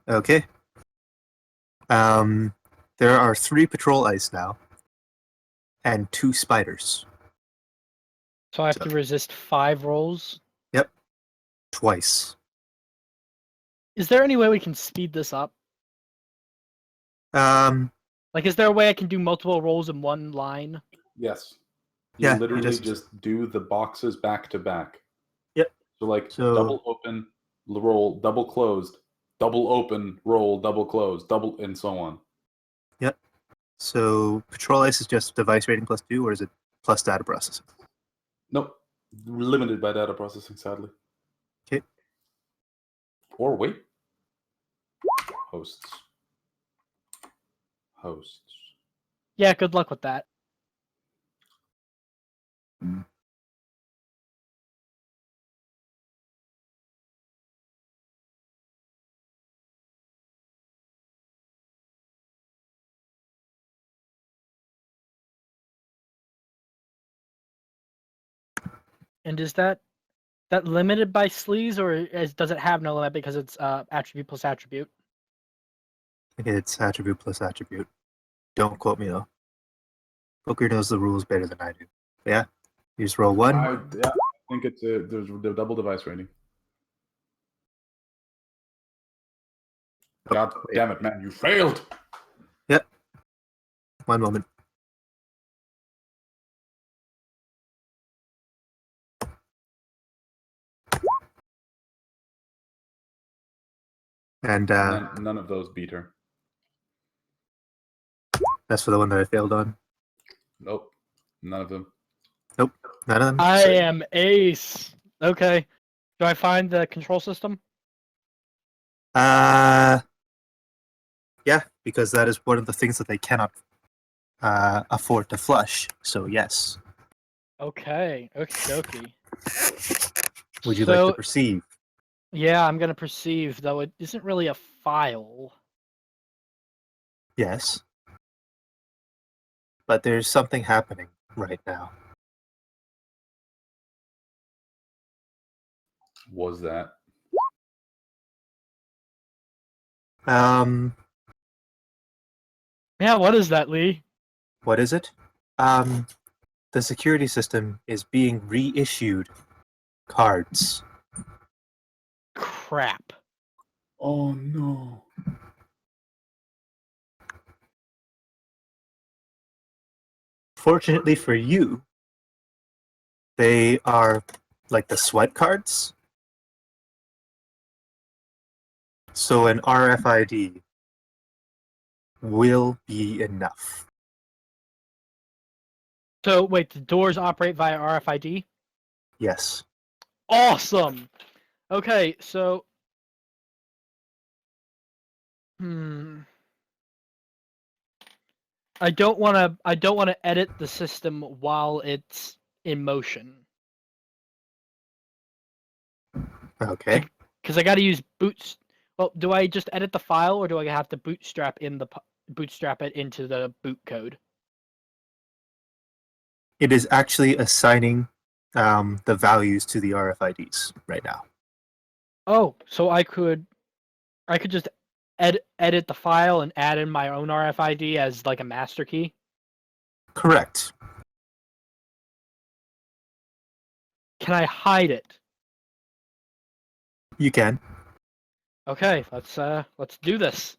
Okay. There are 3 patrol ice now, and 2 spiders. So I have to resist 5 rolls. Yep. Twice. Is there any way we can speed this up? Like, is there a way I can do multiple rolls in one line? Yes. Yeah, You you literally just- just do the boxes back to back. Yep. So like So- double open, roll, double closed, double open, roll, double closed, double, and so on. Yep. So patrol ice is just device rating plus 2, or is it plus data processing? Nope. Limited by data processing, sadly. Okay. Or wait. Hosts. Hosts. Yeah, good luck with that. And is that limited by sleaze, or does it have no limit because it's attribute plus attribute? It's attribute plus attribute. Don't quote me though. Booker knows the rules better than I do. But yeah, you just roll 1. I think it's there's the double device rating. God damn it, man! You failed. Yep. 1 moment. And None of those beat her. that's for the one that I failed on. Nope. None of them. Nope. None of them. I am ace. Okay. Do I find the control system? Yeah, because that is one of the things that they cannot afford to flush. So yes. Okay. Okie. Would you like to perceive? Yeah, I'm gonna perceive, though it isn't really a file. Yes. But there's something happening right now. Was that? Yeah, what is that, Lee? What is it? The security system is being reissued cards. Crap. Oh no. Fortunately for you, they are like the swipe cards. So an RFID will be enough. So, wait, the doors operate via RFID? Yes. Awesome! Okay, so... I don't want to edit the system while it's in motion. Okay. Because I got to use boots. Well, do I just edit the file, or do I have to bootstrap it into the boot code? It is actually assigning the values to the RFIDs right now. Oh, so I could just edit the file and add in my own RFID as like a master key? Correct. Can I hide it? You can. Okay, let's do this.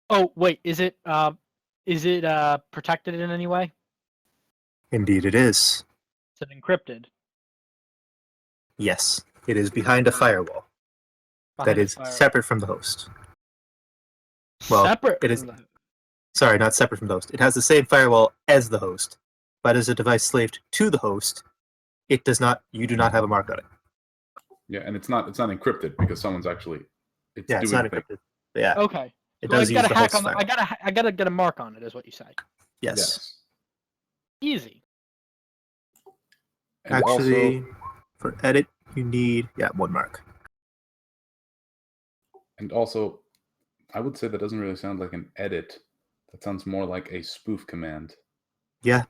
Oh, wait, is it protected in any way? Indeed it is. Is it encrypted? Yes. It is behind a firewall that is separate from the host. Well, separate it is. from the... Sorry, not separate from the host. It has the same firewall as the host, but as a device slaved to the host, it does not. You do not have a mark on it. Yeah, and it's not encrypted because someone's actually It's not encrypted. But yeah. Okay. It So does use the host I firewall. gotta get a mark on it, is what you say. Yes. Easy. And Actually, also, for edit, you need 1 mark. and also, I would say that doesn't really sound like an edit. That sounds more like a spoof command. Yeah.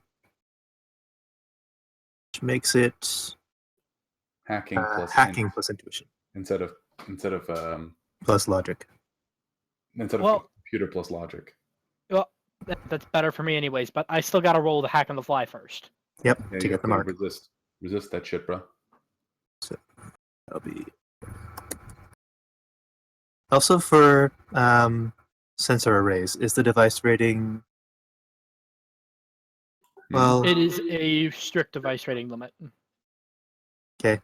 Which makes it Hacking plus hacking int plus intuition instead of plus logic. computer plus logic. Well, that's better for me anyways, but I still gotta roll the hack on the fly first. Yep, Yeah, to you get have the to mark. resist that shit, bro. So that'll be also for sensor arrays. Is the device rating? Well, It is a strict device rating limit. okay,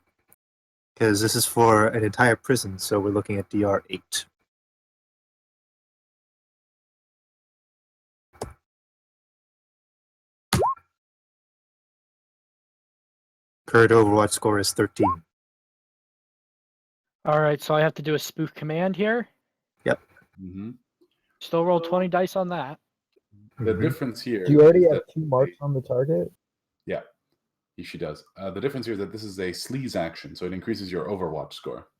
because this is for an entire prison, so we're looking at DR8. Current Overwatch score is 13. Alright, so I have to do a spoof command here. Mm-hmm. Still roll 20 dice on that. The Mhm. difference here. Do you already is have that 2 marks on the target? Yeah, she does. The difference here is that this is a sleaze action, so it increases your Overwatch score.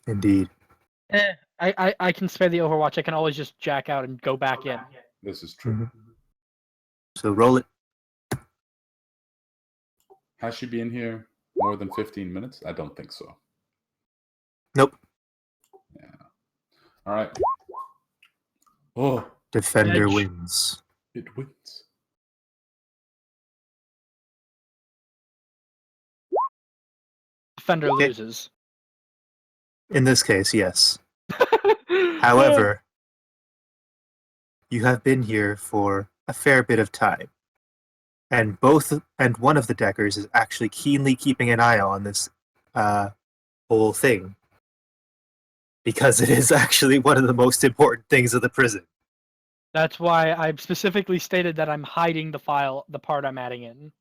Indeed. I can spare the Overwatch. I can always just jack out and go back in. This is true. Mhm. So roll it. Has she been here more than 15 minutes? I don't think so. Nope. Yeah. All right. Oh, Defender Edge. wins. it wins. Defender Okay. loses. In this case, yes. However, you have been here for a fair bit of time, and one of the deckers is actually keenly keeping an eye on this whole thing, because it is actually one of the most important things of the prison. That's why I've specifically stated that I'm hiding the part I'm adding in.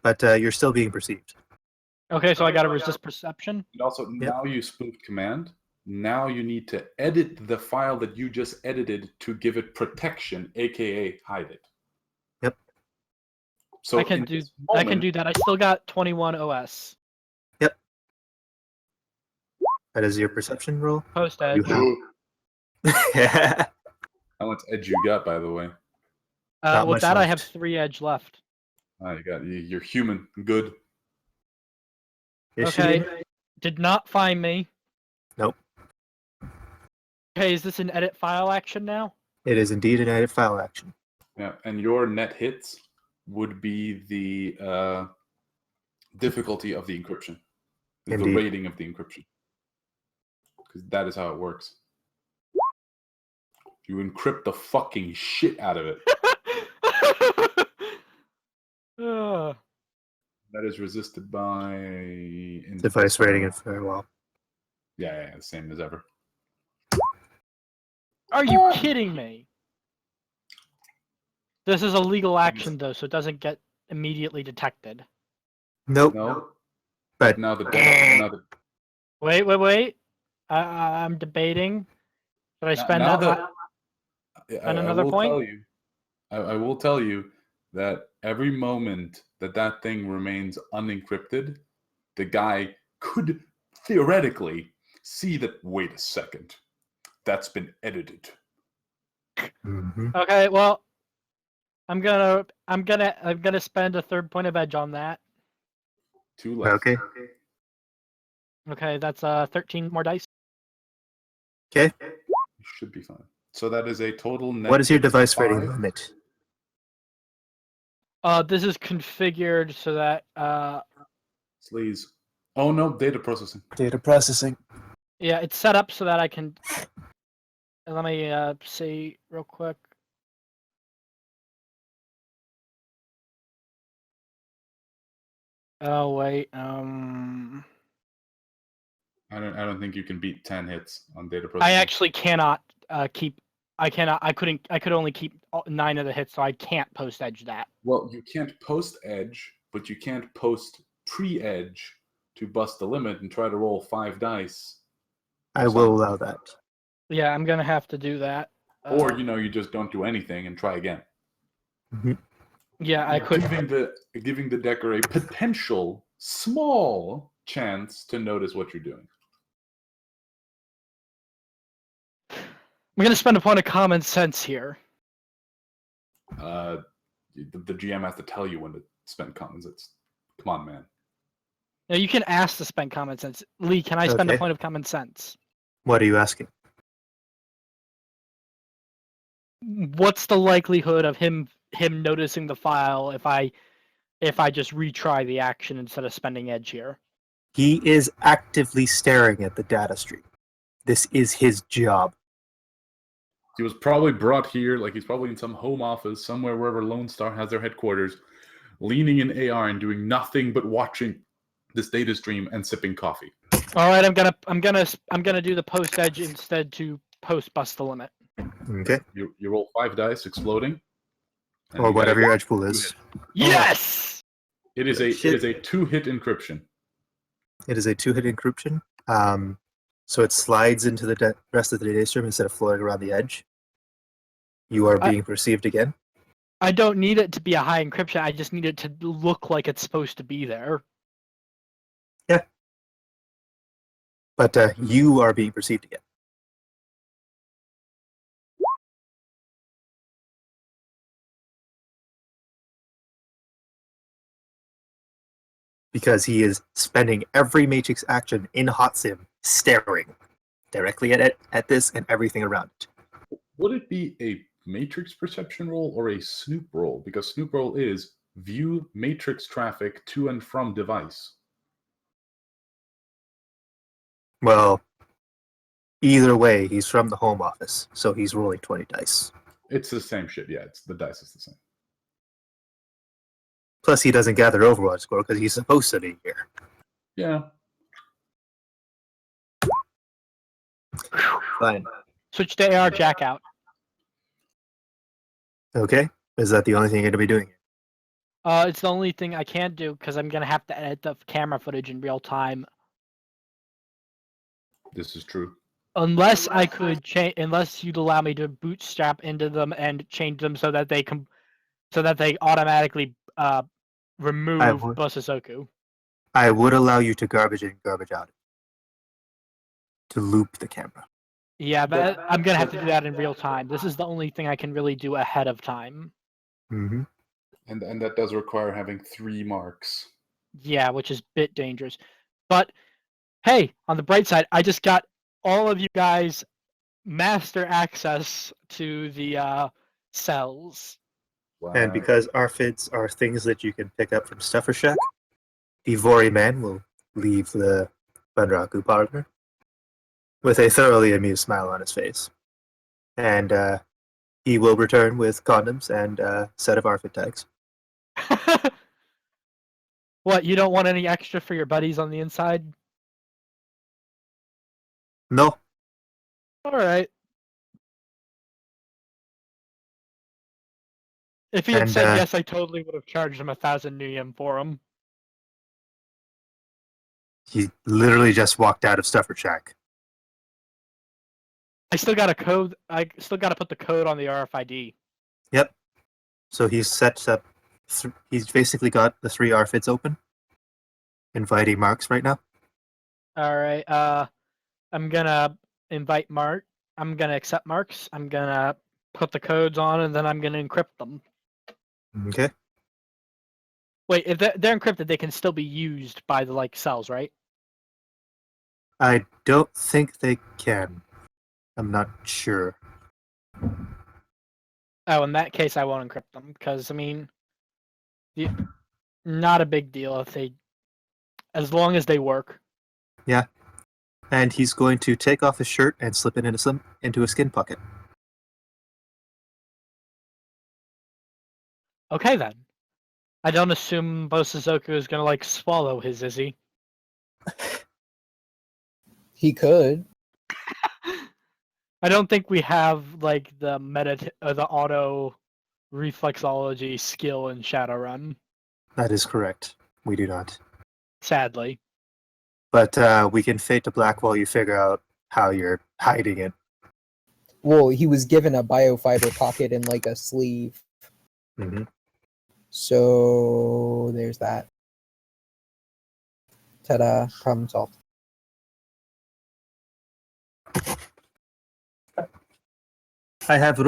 But you're still being perceived. Okay, so I gotta resist perception. And also, now you spoofed command. Now you need to edit the file that you just edited to give it protection, aka hide it. Yep. So I can do that. I still got 21 OS. That is your perception roll. Post edge. Yeah. How much edge you got, by the way? Not With much that, I have left. 3 edge left. You're human. Good. Is she? Okay. Did not find me. Nope. Okay, is this an edit file action now? It is indeed an edit file action. Yeah, and your net hits would be the difficulty of the encryption, the Indeed. rating of the encryption, because that is how it works. You encrypt the fucking shit out of it. Ugh. That is resisted by Device rating and firewall. Yeah, same as ever. Are you kidding me? This is a legal action though, so it doesn't get immediately detected. Nope. No, But now the Wait. I'm debating. Should I spend now that? that spend I another will point? tell you, I will tell you that every moment that thing remains unencrypted, the guy could theoretically see that. Wait a second, that's been edited. Mhm. Okay, well, I'm gonna spend a third point of edge on that. 2 left. Okay. Okay, that's 13 more dice. Okay. You should be fine. So that is a total net. What is your device 5. rating limit? This is configured so that Sleaze. Oh no, data processing. Data processing. yeah, it's set up so that I can. Let me see real quick. Oh wait, I don't think you can beat 10 hits on data processing. I actually cannot keep. I could only keep 9 of the hits, so I can't post edge that. Well, you can't post edge, but you can't post pre-edge to bust the limit and try to roll 5 dice. I will allow that. Yeah, I'm gonna have to do that. Or you just don't do anything and try again. Mhm. Yeah, I could. Giving the decker a potential small chance to notice what you're doing. I'm gonna spend a point of common sense here. The GM has to tell you when to spend common sense. Come on, man. Now you can ask to spend common sense. Lee, can I spend a Okay. point of common sense? What are you asking? What's the likelihood of him noticing the file if I just retry the action instead of spending edge here? He is actively staring at the data stream. This is his job. He was probably brought here, like he's probably in some home office somewhere wherever Lone Star has their headquarters, leaning in AR and doing nothing but watching this data stream and sipping coffee. All right, I'm gonna do the post edge instead to post bust the limit. Okay. You roll 5 dice, exploding, and Or you gotta whatever your get edge pool is. Yes. It is a Shit. 2-hit encryption. It is a 2-hit encryption. So it slides into the rest of the data stream instead of floating around the edge. You are being perceived again. I don't need it to be a high encryption. I just need it to look like it's supposed to be there. Yeah. But you are being perceived again. Because he is spending every Matrix action in Hot Sim staring directly at this and everything around it. Would it be a Matrix perception roll or a Snoop roll? Because Snoop roll is view Matrix traffic to and from device. Well, either way, he's from the home office, so he's rolling 20 dice. It's the same shit. Yeah, the dice is the same. Plus, he doesn't gather Overwatch score because he's supposed to be here. Yeah. Fine. Switch to AR jack out. Okay. Is that the only thing you're going to be doing? It's the only thing I can't do because I'm gonna have to edit the camera footage in real time. This is true. Unless I could change, unless you'd allow me to bootstrap into them and change them so that they automatically remove would. Bosasoku. I would allow you to garbage in, garbage out. To loop the camera. Yeah, but I'm gonna have to do that in real time. This is the only thing I can really do ahead of time. Mm-hmm. And that does require having 3 marks. Yeah, which is a bit dangerous. But hey, on the bright side, I just got all of you guys master access to the cells. Wow. And because ARFIDs are things that you can pick up from Stuffer Shack, the Vori man will leave the Bunraku partner with a thoroughly amused smile on his face. And he will return with condoms and a set of ARFID tags. What, you don't want any extra for your buddies on the inside? No. Alright. If he had And, said yes, I totally would have charged him 1,000 new yen for him. He literally just walked out of Stuffer Shack. I still got a code. I still got to put the code on the RFID. Yep. So he's set up. He's basically got the 3 ARFIDs open, inviting marks right now. All right. I'm gonna invite Mark. I'm gonna accept marks. I'm gonna put the codes on, and then I'm gonna encrypt them. Okay. Wait, if they're encrypted, they can still be used by the cells, right? I don't think they can. I'm not sure. Oh, in that case, I won't encrypt them because I mean, not a big deal if they, as long as they work. Yeah. And he's going to take off his shirt and slip it into a skin pocket. Okay then. I don't assume Bosazoku is gonna swallow his, is he? He could. I don't think we have the auto reflexology skill in Shadowrun. That is correct. We do not. Sadly. But we can fade to black while you figure out how you're hiding it. Well, he was given a biofiber pocket and a sleeve. Mm-hmm. So there's that. Ta-da! Problem solved. I have